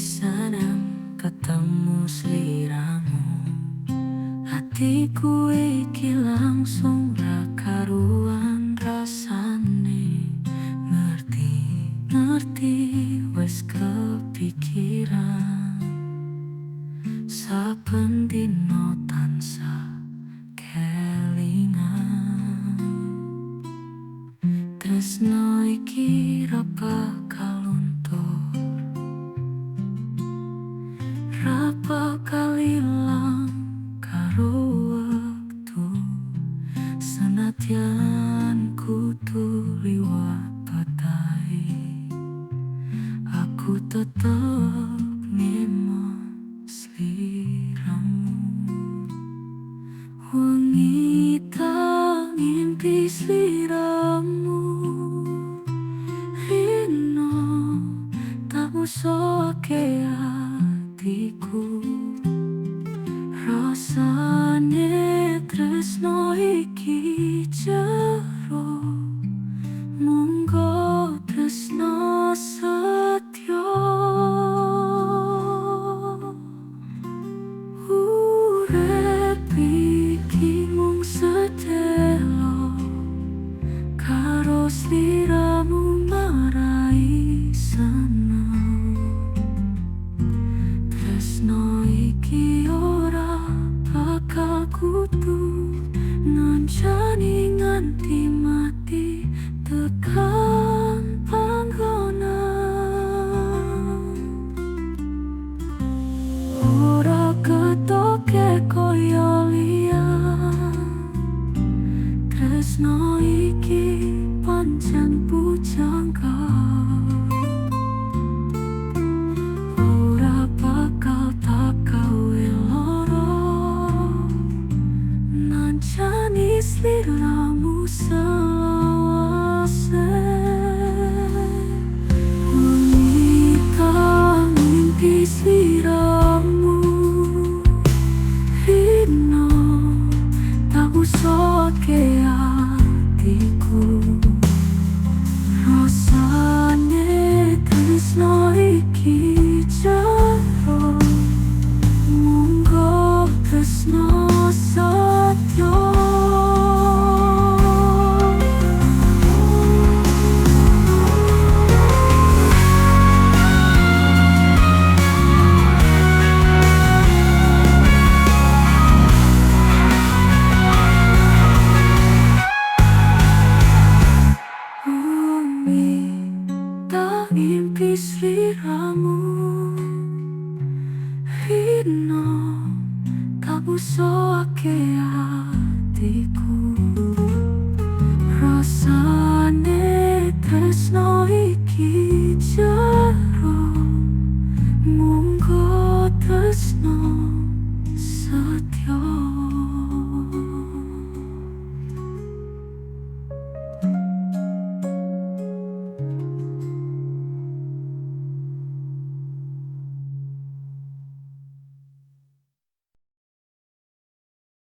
seneng ketemu sliramu. Hatiku iki langsung ra karuan rasane. Ngerti wes kepikiran. Saben dino tansah kelingan. Tresno iki ra bakal luntur, ra bakal ilang karo wektu. Senadyan kudu liwat badai, aku tetep ngemon sliramu. Wengi tak ngimpi sliramu, Rino tak musuhake hatiku. Rasane tresno iki jero, munggo tresno setyo. Urip iki mung sedelo, karo sliramu marai seneng. Tresno iki ora bakal kudu ngancani nganti mati tekan panggonan. Ora ketoke koyo liyan, tresno iki pancen pujangga. Ora bakal tak gawe lara, ngancani sliramu selawase. Wengi tak ngimpi sliramu, Rino tak musuhake hatiku. Rasane tresno iki jero, munggo tresno setyo. Tak ngimpi sliramu, Rino tak musuhake hatiku.